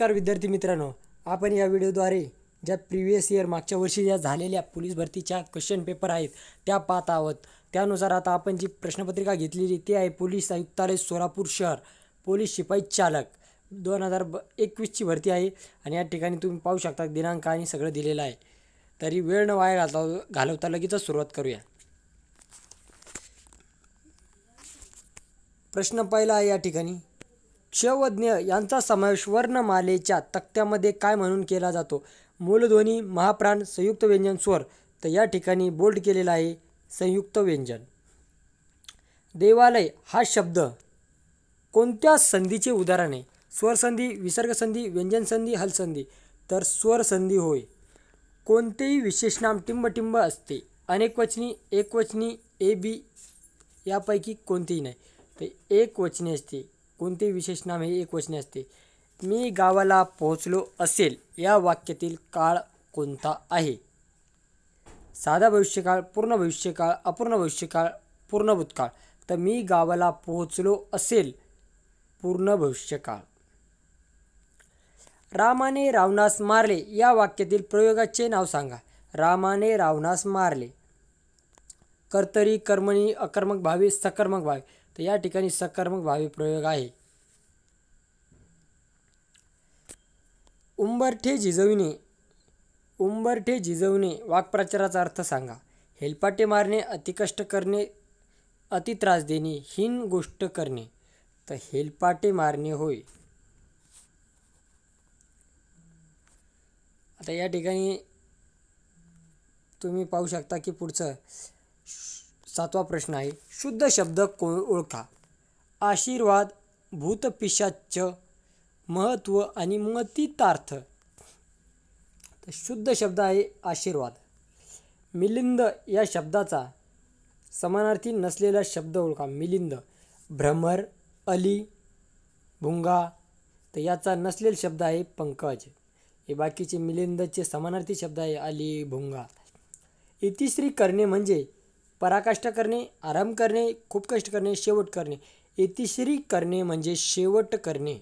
नमस्कार विद्यार्थी मित्रांनो, आपण या व्हिडिओद्वारे ज्या प्रिव्हियस इयर मागच्या वर्षी ज्या झालेल्या पोलीस भरतीच्या क्वेश्चन पेपर आहेत त्या पाहत आहोत। त्यानुसार आता आपण जी प्रश्नपत्रिका घेतलेली ती आहे पोलीस आयुक्तालय सोलापूर शहर पोलीस शिपाई चालक 2021ची भरती आहे आणि या ठिकाणी तुम्ही पाहू शकता दिनांक आणि सगळं दिलेलं आहे। तरी वेळ न वाया घालवता लगेचच सुरुवात करूया। प्रश्न पहिला आहे या ठिकाणी, क्षवज्ञ यांचा समावेश वर्णमालेच्या तक्त्यामध्ये काय म्हणून केला जातो? मूलध्वनी, महाप्राण, संयुक्त व्यंजन, स्वर। तर या ठिकाणी बोल्ड केलेला आहे संयुक्त व्यंजन। देवालय हा शब्द कोणत्या संधीचे उदाहरण आहे? स्वर संधी, विसर्ग संधी, व्यंजन संधी, हल संधी। तर स्वर संधी होय। कोणतेही विशेषनाम टिंब असते? अनेकवचनी, एकवचनी, ए बी यापैकी कोणतेही नाही। तर एकवचनी असते। कोणते विशेषनाम हे एकवचनी असते? मी गावाला पोहोचलो असेल या वाक्यातील काळ कोणता आहे? साधा भविष्यकाळ, पूर्ण भविष्यकाळ, अपूर्ण भविष्यकाळ, पूर्ण भूतकाळ। तर मी गावाला पोहोचलो असेल पूर्ण भविष्यकाळ। रामाने रावणास मारले या वाक्यातील प्रयोगाचे नाव सांगा। रामाने रावणास मारले। कर्तरी, कर्मणी, अकर्मक भावे, सकर्मक भावे। तर या ठिकाणी सकर्मक भावे प्रयोग आहे। उंबरठे झिजविणे, उंबरठे झिजविणे वाक्प्रचाराचा अर्थ सांगा। हेलपाटे मारणे, अतिकष्ट करणे, अति त्रास देणे, हीन गोष्ट करणे। तर हेलपाटे मारणे होय। आता या ठिकाणी तुम्ही पाहू शकता की पुढचं 7वा प्रश्न आहे, शुद्ध शब्द ओळखा। आशीर्वाद, भूतपिशाच, महत्व आणि मतितार्थ। तर शुद्ध शब्द आहे आशीर्वाद। मिलिंद या शब्दाचा समानार्थी नसलेला शब्द ओळखा। मिलिंद, भ्रमर, अली, भुंगा। तर याचा नसलेला शब्द आहे पंकज। हे बाकीचे मिलिंदचे समानार्थी शब्द आहे अली, भुंगा। इतिश्री करणे म्हणजे पराकाष्ठा करणे, आराम करणे, खूप कष्ट करणे, शेवट करणे। इतिश्री करणे म्हणजे शेवट करणे।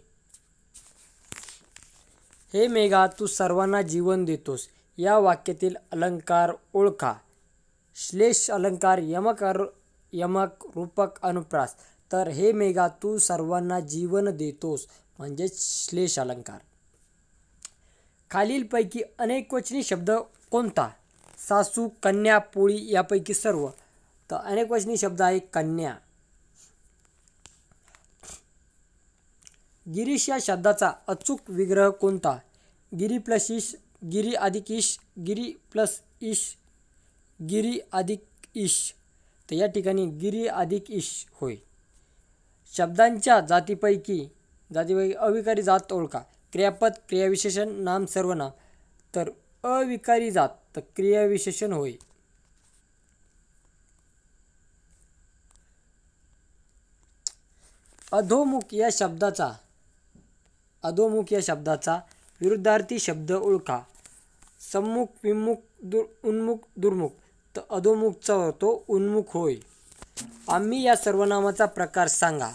हे मेघा तू सर्वांना जीवन देतोस या वाक्यातील अलंकार ओळखा। श्लेष अलंकार, यमक, रूपक, अनुप्रास। तर हे मेघा तू सर्वांना जीवन देतोस म्हणजे श्लेष अलंकार। खालीलपैकी अनेकवचनी शब्द कोणता? सासू, कन्या, पोळी यापैकी सर्व। तर अनेकवचनी शब्द आहे कन्या। गिरीश या शब्दाचा अचूक विग्रह कोणता? गिरी प्लस ईश, गिरी अधिक ईश, गिरी प्लस ईश, गिरी अधिक ईश। तर या ठिकाणी गिरी अधिक ईश होय। शब्दांच्या जातीपैकी अविकारी जात ओळखा। क्रियापद, क्रियाविशेषण, नाम, सर्वनाम। तर अविकारी जात तर क्रियाविशेषण होय। अधोमुख या शब्दाचा विरुद्धार्थी शब्द ओळखा। सम्मुख, विमुख, उन्मुख, दुर्मुख। तर अधोमुखचा होतो उन्मुख होय। आम्ही या सर्वनामाचा प्रकार सांगा।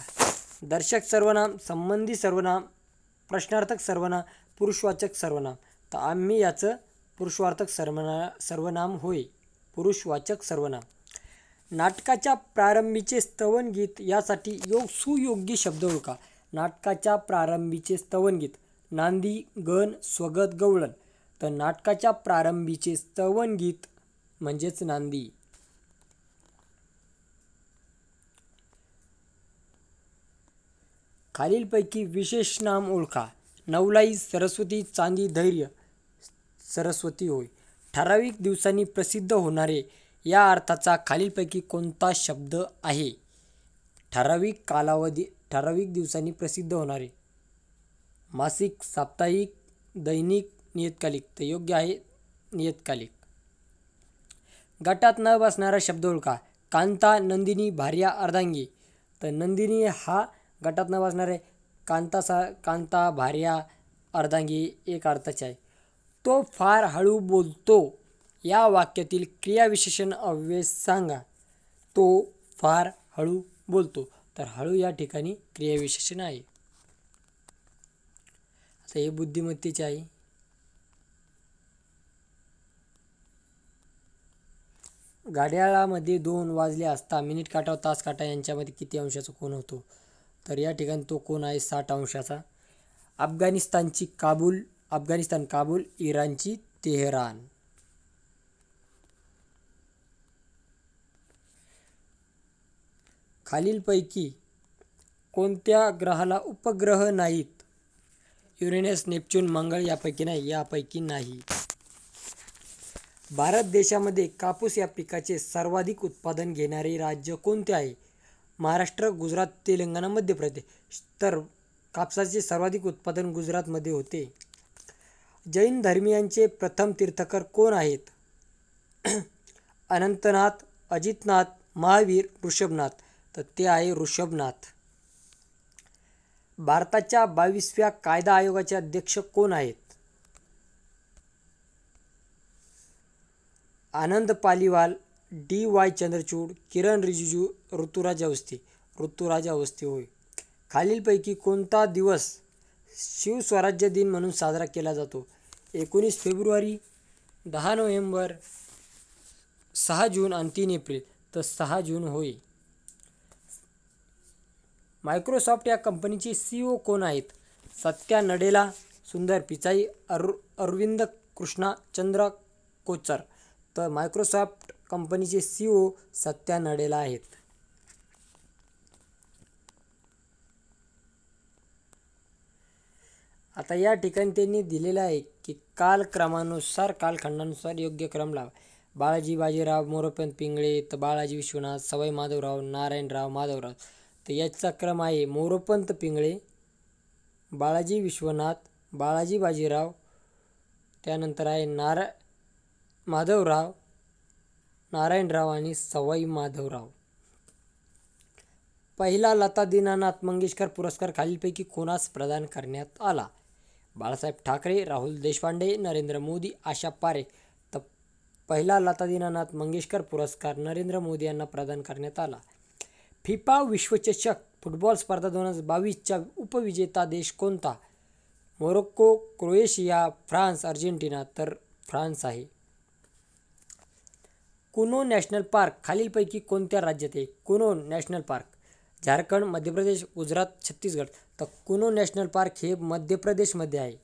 दर्शक सर्वनाम, संबंधी सर्वनाम, प्रश्नार्थक सर्वनाम, पुरुषवाचक सर्वनाम। तर आम्ही याचं पुरुषवाचक सर्वनाम होय। पुरुषवाचक सर्वनाम। नाटकाच्या प्रारंभीचे स्तवनगीत यासाठी सुयोग्य शब्द ओळखा। नाटकाच्या प्रारंभीचे स्तवनगीत, नांदी, गण, स्वगत, गवळण। तर नाटकाच्या प्रारंभीचे स्तवनगीत म्हणजेच नांदी। खालीलपैकी विशेषनाम ओळखा। नवलाई, सरस्वती, चांदी, धैर्य। सरस्वती होय। ठराविक दिवसांनी प्रसिद्ध होणारे या अर्थाचा खालीलपैकी कोणता शब्द आहे? ठराविक दिवसांनी प्रसिद्ध होणारे। मासिक, साप्ताहिक, दैनिक, नियतकालिक। तर योग्य आहे नियतकालिक। गटात न बसणारा शब्द ओळखा। कांता, नंदिनी, भार्या, अर्धांगी। तर नंदिनी हा गटात न बसणारे। कांता, भार्या, अर्धांगी एक अर्थाचे आहे। तो फार हळू बोलतो या वाक्यातील क्रियाविशेषण अव्यय सांगा। तो फार हळू बोलतो। तर हळू या ठिकाणी क्रियाविशेषण आहे। तर हे बुद्धिमत्तेचे आहे. घड्याळामध्ये 2 वाजले असता मिनिट काटा व तास काटा यांच्यामध्ये किती अंशाचा कोन होतो? तर या ठिकाणी तो कोन आहे 60 अंशाचा. अफगाणिस्तान काबूल, इराणची तेहरान. खालीलपैकी कोणत्या ग्रहाला उपग्रह नाहीत? युरेनस, नेपच्यून, मंगळ यापैकी नाही. भारत देशामध्ये कापूस या पिकाचे सर्वाधिक उत्पादन घेणारे राज्य कोणते आहे? महाराष्ट्र, गुजरात, तेलंगणा, मध्य प्रदेश. तर कापसाचे सर्वाधिक उत्पादन गुजरातमध्ये होते. जैन धर्मीयांचे प्रथम तीर्थंकर कोण आहेत? अनंतनाथ, अजितनाथ, महावीर, ऋषभनाथ. तर ते आहे ऋषभनाथ. भारताच्या 22व्या कायदा आयोगाचे अध्यक्ष कोण आहेत? आनंद पालीवाल, डी.वाय. चंद्रचूड, किरण रिजिजू, ऋतुराज अवस्थी होय. खालीलपैकी कोणता दिवस शिवस्वराज्य दिन म्हणून साजरा केला जातो? 19 फेब्रुवारी, 10 नोव्हेंबर, 6 जून आणि 3 एप्रिल. तर 6 जून होय. मायक्रोसॉफ्ट या कंपनीचे CEO कोण आहेत? सत्या नडेला, सुंदर पिचाई, अरविंद कृष्णा चंद्र कोचर. तर मायक्रोसॉफ्ट कंपनीचे CEO सत्या नडेला आहेत. आता या ठिकाणी त्यांनी दिलेलं आहे की कालखंडानुसार योग्य क्रम लावा. बाळाजी बाजीराव मोरोपंत पिंगळे, तर बाळाजी विश्वनाथ, सवाई माधवराव, नारायणराव माधवराव. तर याचा क्रम आहे मोरोपंत पिंगळे, बाळाजी विश्वनाथ, बाळाजी बाजीराव, त्यानंतर आहे माधवराव, नारायणराव आणि सवाई माधवराव. पहिला लता दीनानाथ मंगेशकर पुरस्कार खालीलपैकी कोणास प्रदान करण्यात आला? बाळासाहेब ठाकरे, राहुल देशपांडे, नरेंद्र मोदी, आशा पारेख. तर पहिला लता दीनानाथ मंगेशकर पुरस्कार नरेंद्र मोदी यांना प्रदान करण्यात आला. फिफा विश्वचषक फुटबॉल स्पर्धा 2022चा उपविजेता देश कोणता? Morocco, Croatia, France, Argentina. तर फ्रान्स आहे. कुनो नॅशनल पार्क खालीलपैकी कोणत्या राज्यात आहे? Kuno national park Jharkhand, Madhya Pradesh, Gujarat, Chhattisgarh. तर कुनो नॅशनल पार्क हे मध्य प्रदेशमध्ये आहे.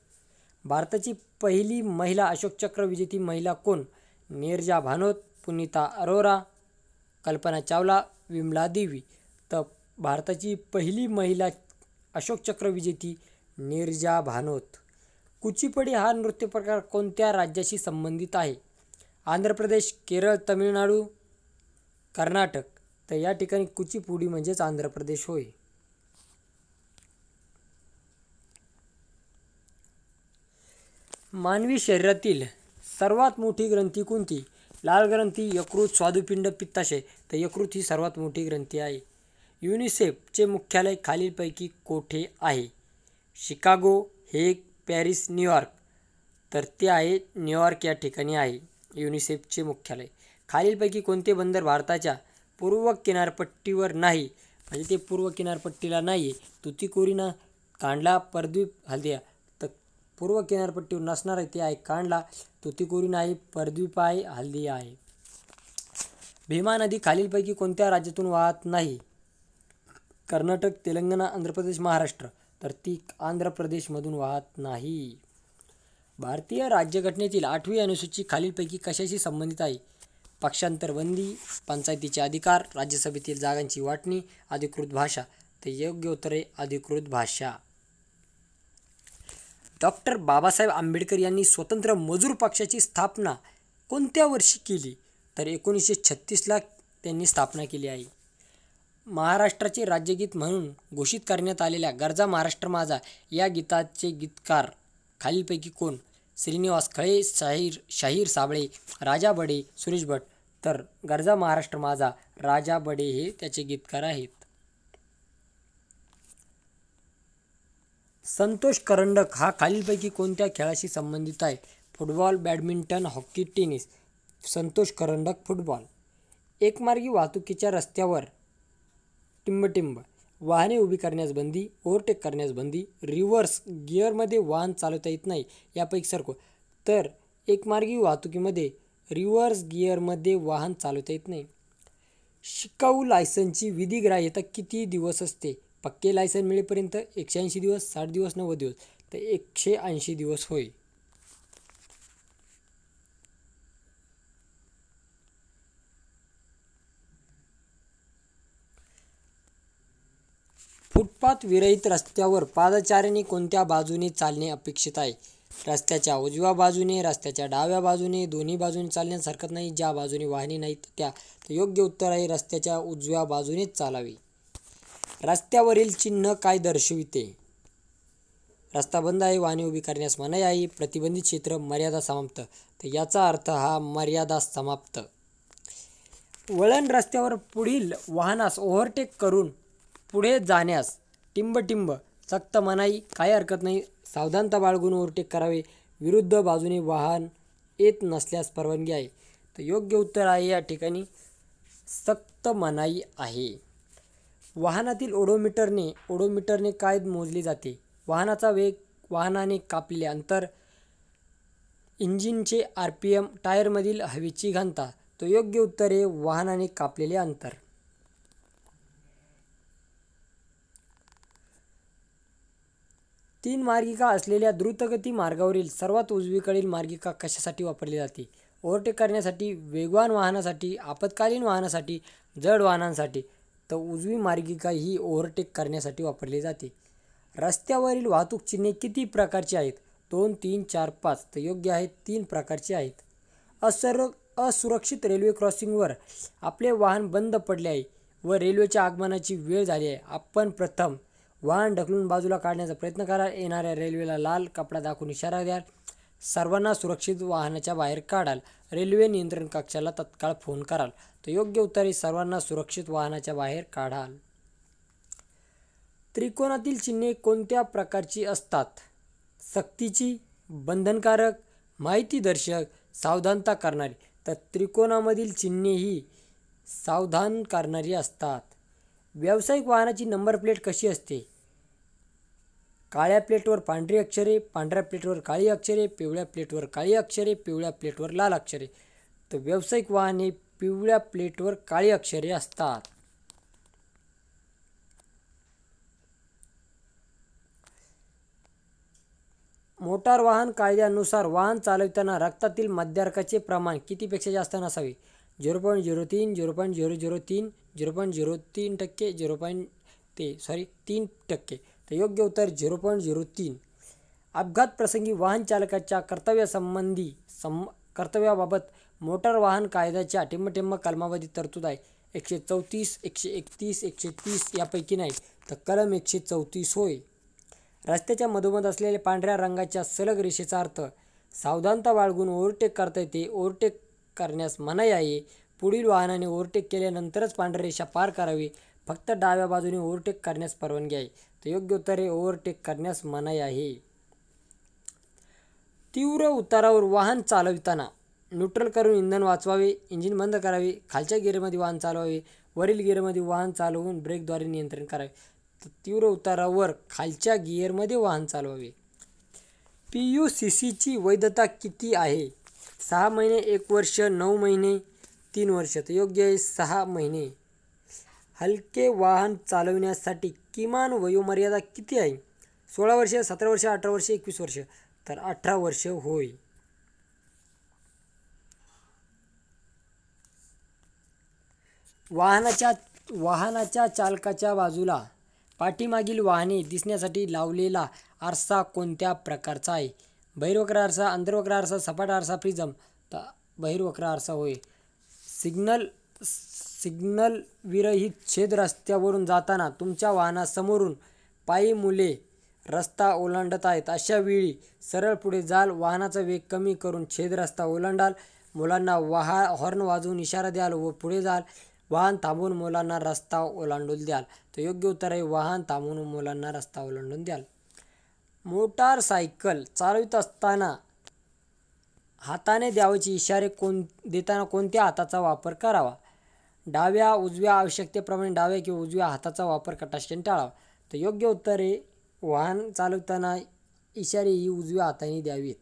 भारताची पहिली महिला अशोक चक्र विजेती महिला कोण? नीरजा भानोत, पुनीता अरोरा, कल्पना चावला, विमला देवी. तर भारताची पहिली महिला अशोक चक्र विजेती नीरजा भानोत. कुचिपुडी हा नृत्यप्रकार कोणत्या राज्याशी संबंधित आहे? आंध्र प्रदेश, केरळ, तमिळनाडू, कर्नाटक. तर या ठिकाणी कुचिपुडी म्हणजेच आंध्र प्रदेश होय. मानवी शरीरातील सर्वात मोठी ग्रंथी कोणती? लाल ग्रंथी, यकृत, स्वादुपिंड, पित्ताशय. तर यकृत ही सर्वात मोठी ग्रंथी आहे. युनिसेफचे मुख्यालय खालीलपैकी कोठे आहे? Chicago, Hague, Paris, New York. तर ते आहे न्यूयॉर्क या ठिकाणी आहे युनिसेफचे मुख्यालय. खालीलपैकी कोणते बंदर भारताच्या पूर्व किनारपट्टीवर नाही? म्हणजे ते पूर्व किनारपट्टीला नाही. तुतीकोरिन, कांडला, परद्वीप, हल्दिया. तर पूर्व किनारपट्टीवर नसणार आहे ते आहे कांडला, तुतीकोरिन आहे, परद्वीप आहे, हल्दिया आहे. भीमा नदी खालीलपैकी कोणत्या राज्यातून वाहत नाही? कर्नाटक, तेलंगणा, आंध्र प्रदेश, महाराष्ट्र. तर ती आंध्र प्रदेशमधून वाहत नाही. भारतीय राज्यघटनेतील 8वी अनुसूची खालीलपैकी कशाशी संबंधित आहे? पक्षांतर बंदी, पंचायतीचे अधिकार, राज्यसभेतील जागांची वाटणी, अधिकृत भाषा. तर योग्य उत्तर आहे अधिकृत भाषा. डॉक्टर बाबासाहेब आंबेडकर यांनी स्वतंत्र मजूर पक्षाची स्थापना कोणत्या वर्षी केली? तर 1936ला त्यांनी स्थापना केली आहे. महाराष्ट्राचे राज्यगीत म्हणून घोषित करण्यात आलेल्या गरजा महाराष्ट्र माझा या गीताचे गीतकार खालीलपैकी कोण? श्रीनिवास खळे, शाहीर साबळे, राजा बडे, सुरेश भट. तर गरजा महाराष्ट्र माझा राजा बडे हे त्याचे गीतकार आहेत. संतोष करंडक हा खालीलपैकी कोणत्या खेळाशी संबंधित आहे? Football, badminton, hockey, tennis. Santosh करंडक फुटबॉल. एकमार्गी वाहतुकीच्या रस्त्यावर टिंबटिंब वाहने उभी करण्यास बंदी, ओव्हरटेक करण्यास बंदी, रिव्हर्स गिअरमध्ये वाहन चालवता येत नाही यापैकी सरको. तर एकमार्गी वाहतुकीमध्ये रिव्हर्स गिअरमध्ये वाहन चालवता येत नाही. शिकाऊ लायसनची विधिग्राह्यता किती दिवस असते? पक्के लायसन मिळेपर्यंत 180 दिवस, 60 दिवस, 90 दिवस. तर 180 दिवस होय. फुटपाथ विरहित रस्त्यावर पादचाऱ्यांनी कोणत्या बाजूने चालणे अपेक्षित आहे? रस्त्याच्या उजव्या बाजूने, रस्त्याच्या डाव्या बाजूने, दोन्ही बाजूने चालण्यास हरकत नाही. ज्या बाजूने वाहने नाहीत त्या. तर योग्य उत्तर आहे रस्त्याच्या उजव्या बाजूनेच चालावे. रस्त्यावरील चिन्ह काय दर्शविते? रस्ता बंद आहे, वाहने उभी करण्यास मनाई आहे, प्रतिबंधित क्षेत्र, मर्यादा समाप्त. तर याचा अर्थ हा मर्यादा समाप्त. वळण रस्त्यावर पुढील वाहनास ओव्हरटेक करून पुढे जाण्यास टिंबटिंब सक्त मनाई, काही हरकत नाही, सावधानता बाळगून ओव्हरटेक करावे. विरुद्ध बाजूने वाहन येत नसल्यास परवानगी आहे. तर योग्य उत्तर आहे या ठिकाणी सक्त मनाई आहे. वाहनातील ओडोमीटरने काय मोजले जाते? वाहनाचा वेग, वाहनाने कापलेले अंतर, इंजिनचे RPM, टायरमधील हवेची घनता. तो योग्य उत्तर आहे वाहनाने कापलेले अंतर. तीन मार्गिका असलेल्या द्रुतगती मार्गावरील सर्वात उजवीकडील मार्गिका कशासाठी वापरली जाते? ओव्हरटेक करण्यासाठी, वेगवान वाहनासाठी, आपत्कालीन वाहनासाठी, जड वाहनांसाठी. तर उजवी मार्गिका ही ओव्हरटेक करण्यासाठी वापरली जाते. रस्त्यावरील वाहतूक चिन्हे किती प्रकारची आहेत? 2, 3, 4, 5. तर योग्य आहे 3 प्रकारची आहेत. असुरक्षित रेल्वे क्रॉसिंगवर आपले वाहन बंद पडले आहे व रेल्वेच्या आगमनाची वेळ झाली आहे. आपण प्रथम वाहन ढकलून बाजूला काढण्याचा प्रयत्न कराल. येणाऱ्या रेल्वेला लाल कपडा दाखवून इशारा द्याल. सर्वांना सुरक्षित वाहनाच्या बाहेर काढाल. रेल्वे नियंत्रण कक्षाला तत्काळ फोन कराल. तर योग्य उत्तर आहे सर्वांना सुरक्षित वाहनाच्या बाहेर काढाल. त्रिकोणातील चिन्हे कोणत्या प्रकारची असतात? सक्तीची, बंधनकारक, माहितीदर्शक, सावधानता करणारी. तर त्रिकोणामधील चिन्हे ही सावधान करणारी असतात. व्यावसायिक वाहनाची नंबर प्लेट कशी असते? काळ्या प्लेटवर पांढरी अक्षरे, पांढऱ्या प्लेटवर काळी अक्षरे, पिवळ्या प्लेटवर काळी अक्षरे, पिवळ्या प्लेटवर लाल अक्षरे. तर व्यावसायिक वाहने पिवळ्या प्लेटवर काळी अक्षरे असतात. मोटार वाहन कायद्यानुसार वाहन चालविताना रक्तातील मद्यार्काचे प्रमाण कितीपेक्षा जास्त नसावे? 0.03, 0.003, 0.03%, 3%. तर योग्य उत्तर 0.03. अपघात प्रसंगी वाहन चालकाच्या कर्तव्याबाबत मोटार वाहन कायद्याच्या टिंबटिंब कलमामध्ये तरतूद आहे. 134, 131, 130 यापैकी नाही. तर कलम 134 होय. रस्त्याच्या मधोमध असलेल्या पांढऱ्या रंगाच्या सलग रेषेचा अर्थ सावधानता बाळगून ओव्हरटेक करता येते. ओव्हरटेक करण्यास मनाई आहे. पुढील वाहनाने ओव्हरटेक केल्यानंतरच पांढऱ्या रेषा पार करावी. फक्त डाव्या बाजूने ओव्हरटेक करण्यास परवानगी आहे. तर योग्य उत्तर आहे ओव्हरटेक करण्यास मनाई आहे. तीव्र उतारावर वाहन चालविताना न्यूट्रल करून इंधन वाचवावे, इंजिन बंद करावे, खालच्या गिअरमध्ये वाहन चालवावे, वरील गिअरमध्ये वाहन चालवून ब्रेकद्वारे नियंत्रण करावे. तर तीव्र उतारावर खालच्या गिअरमध्ये वाहन चालवावे. PUCची वैधता किती आहे? 6 महिने, 1 वर्ष, 9 महिने, 3 वर्ष. तर योग्य आहे 6 महिने. हलके वाहन चालविण्यासाठी किमान वयोमर्यादा किती आहे? 16 वर्ष, 17 वर्ष, 18 वर्ष, 21 वर्ष. तर 18 वर्ष होय. वाहनाच्या चालकाच्या बाजूला पाठीमागील वाहने दिसण्यासाठी लावलेला आरसा कोणत्या प्रकारचा आहे? बहिर्वक्र आरसा, अंतर्वक्र आरसा, सपाट आरसा, प्रिझम. तर बहिर्वक्र आरसा होय. सिग्नल विरहित छेद रस्त्यावरून जाताना तुमच्या वाहनासमोरून पायी मुले रस्ता ओलांडत आहेत. अशा वेळी सरळ पुढे जाल. वाहनाचा वेग कमी करून छेद रस्ता ओलांडाल. मुलांना हॉर्न वाजवून इशारा द्याल व पुढे जाल. वाहन थांबवून मुलांना रस्ता ओलांडून द्याल. तर योग्य उत्तर आहे वाहन थांबवून मुलांना रस्ता ओलांडून द्याल. मोटारसायकल चालवित असताना हाताने द्यावयाचे इशारे देताना कोणत्या हाताचा वापर करावा? डाव्या उजव्या आवश्यकतेप्रमाणे डाव्या किंवा उजव्या हाताचा वापर कटाक्षाने टाळावा. तर योग्य उत्तर आहे वाहन चालवताना इशारे ही उजव्या हाताने द्यावीत.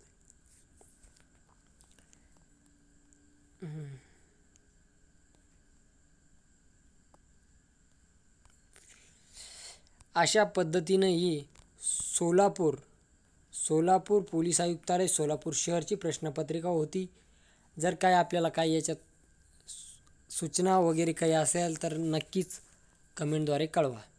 अशा पद्धतीनं ही सोलापूर पोलीस आयुक्तालय सोलापूर शहरची प्रश्नपत्रिका होती. जर काय आपल्याला काही याच्यात सूचना वगैरे काही असेल तर नक्कीच कमेंटद्वारे कळवा.